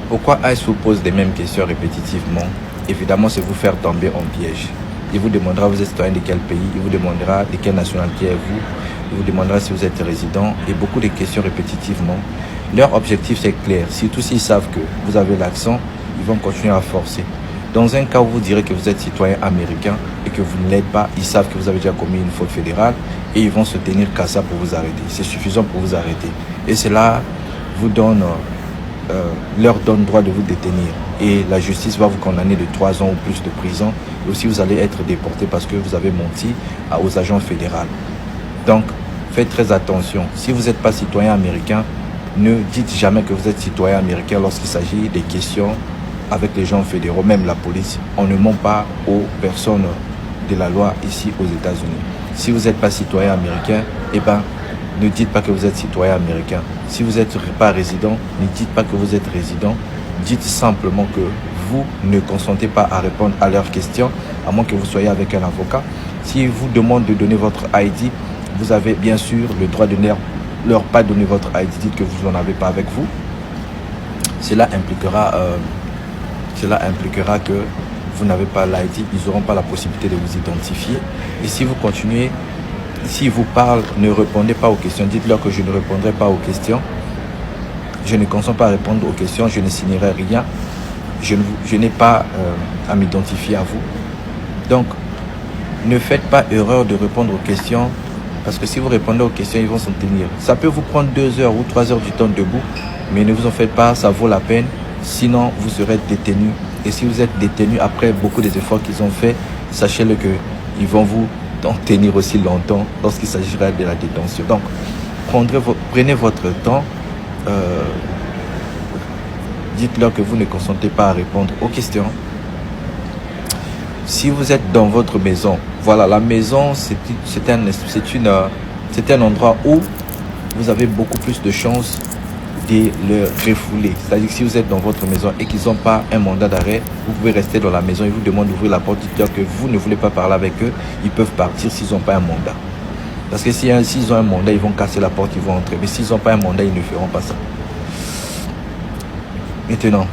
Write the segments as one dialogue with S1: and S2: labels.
S1: Pourquoi ICE vous pose les mêmes questions répétitivement? Évidemment, c'est vous faire tomber en piège. Il vous demandera vous êtes citoyen de quel pays, il vous demandera de quelle nationalité êtes-vous, il vous demandera si vous êtes résident et beaucoup de questions répétitivement. Leur objectif c'est clair, surtout s'ils savent que vous avez l'accent, ils vont continuer à forcer. Dans un cas où vous direz que vous êtes citoyen américain et que vous ne l'êtes pas, ils savent que vous avez déjà commis une faute fédérale et ils vont se tenir qu'à ça pour vous arrêter. C'est suffisant pour vous arrêter. Et cela vous donne, leur donne droit de vous détenir. Et la justice va vous condamner de 3 ans ou plus de prison. Et aussi vous allez être déporté parce que vous avez menti aux agents fédéraux. Donc, faites très attention. Si vous n'êtes pas citoyen américain, ne dites jamais que vous êtes citoyen américain lorsqu'il s'agit des questions avec les gens fédéraux, même la police. On ne ment pas aux personnes de la loi ici aux États-Unis. Si vous n'êtes pas citoyen américain, eh ben, ne dites pas que vous êtes citoyen américain. Si vous n'êtes pas résident, ne dites pas que vous êtes résident. Dites simplement que vous ne consentez pas à répondre à leurs questions, à moins que vous soyez avec un avocat. S'ils vous demandent de donner votre ID, vous avez bien sûr le droit de ne leur pas donner votre ID. Dites que vous n'en avez pas avec vous. Cela impliquera que vous n'avez pas l'ID. Ils n'auront pas la possibilité de vous identifier. Et si vous continuez, s'ils vous parlent, ne répondez pas aux questions. Dites-leur que je ne répondrai pas aux questions. Je ne consens pas à répondre aux questions. Je ne signerai rien. Je n'ai pas à m'identifier à vous. Donc, ne faites pas erreur de répondre aux questions. Parce que si vous répondez aux questions, ils vont s'en tenir. Ça peut vous prendre 2 heures ou 3 heures du temps debout. Mais ne vous en faites pas, ça vaut la peine. Sinon, vous serez détenu. Et si vous êtes détenu après beaucoup des efforts qu'ils ont fait, sachez-le qu'ils vont vous en tenir aussi longtemps lorsqu'il s'agira de la détention. Donc, prenez votre temps. Dites-leur que vous ne consentez pas à répondre aux questions. Si vous êtes dans votre maison, voilà, la maison, c'est un endroit où vous avez beaucoup plus de chances de le refouler. C'est-à-dire que si vous êtes dans votre maison et qu'ils n'ont pas un mandat d'arrêt, vous pouvez rester dans la maison. Ils vous demandent d'ouvrir la porte, dites-leur que vous ne voulez pas parler avec eux. Ils peuvent partir s'ils n'ont pas un mandat. Parce que s'ils ont un mandat, ils vont casser la porte, ils vont entrer. Mais s'ils n'ont pas un mandat, ils ne feront pas ça. Maintenant,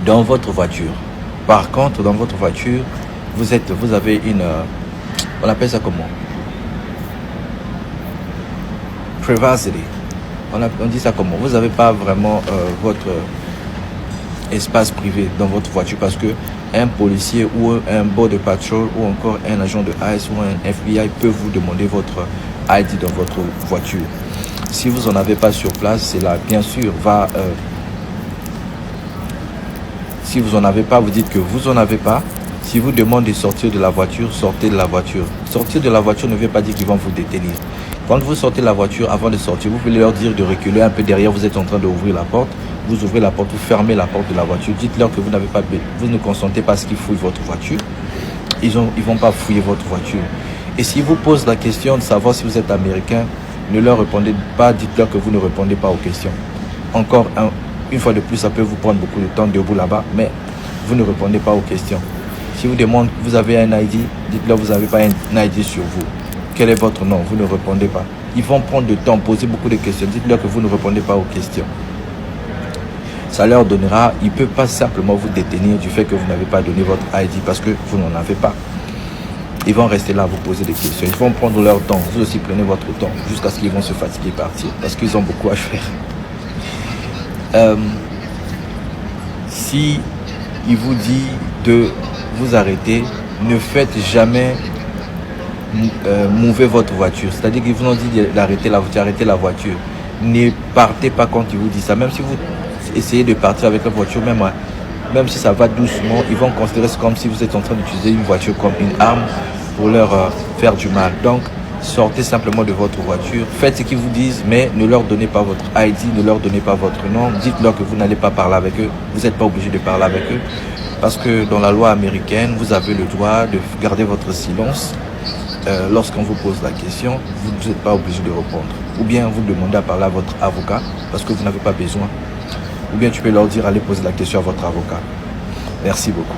S1: dans votre voiture. Par contre, dans votre voiture, vous avez une... on appelle ça comment? Privacy. On dit ça comment? Vous n'avez pas vraiment votre espace privé dans votre voiture parce que un policier ou un border patrol ou encore un agent de ICE ou un FBI peut vous demander votre ID dans votre voiture. Si vous n'en avez pas sur place, cela bien sûr va... si vous n'en avez pas, vous dites que vous n'en avez pas. Si vous demandez de sortir de la voiture, sortez de la voiture. Sortir de la voiture ne veut pas dire qu'ils vont vous détenir. Quand vous sortez de la voiture, avant de sortir, vous pouvez leur dire de reculer un peu derrière. Vous êtes en train d'ouvrir la porte. Vous ouvrez la porte, vous fermez la porte de la voiture. Dites-leur que vous ne consentez pas à ce qu'ils fouillent votre voiture. Ils ne vont pas fouiller votre voiture. Et s'ils vous posent la question de savoir si vous êtes américain, ne leur répondez pas. Dites-leur que vous ne répondez pas aux questions. Encore une fois de plus, ça peut vous prendre beaucoup de temps debout là-bas, mais vous ne répondez pas aux questions. Si vous demandez, vous avez un ID, dites-leur que vous n'avez pas un ID sur vous. Quel est votre nom? Vous ne répondez pas. Ils vont prendre du temps, poser beaucoup de questions. Dites-leur que vous ne répondez pas aux questions. Ça leur donnera, ils ne peuvent pas simplement vous détenir du fait que vous n'avez pas donné votre ID parce que vous n'en avez pas. Ils vont rester là à vous poser des questions. Ils vont prendre leur temps. Vous aussi prenez votre temps jusqu'à ce qu'ils vont se fatiguer et partir parce qu'ils ont beaucoup à faire. Si il vous dit de vous arrêter, ne faites jamais mouver votre voiture. C'est-à-dire qu'ils vous ont dit d'arrêter la voiture, arrêtez la voiture. Ne partez pas quand ils vous disent ça. Même si vous essayez de partir avec la voiture, même si ça va doucement, ils vont considérer comme si vous êtes en train d'utiliser une voiture comme une arme pour leur faire du mal. Donc, sortez simplement de votre voiture, faites ce qu'ils vous disent, mais ne leur donnez pas votre ID, ne leur donnez pas votre nom, dites-leur que vous n'allez pas parler avec eux, vous n'êtes pas obligé de parler avec eux, parce que dans la loi américaine, vous avez le droit de garder votre silence. Lorsqu'on vous pose la question, vous n'êtes pas obligé de répondre. Ou bien vous demandez à parler à votre avocat, parce que vous n'avez pas besoin. Ou bien tu peux leur dire, allez poser la question à votre avocat. Merci beaucoup.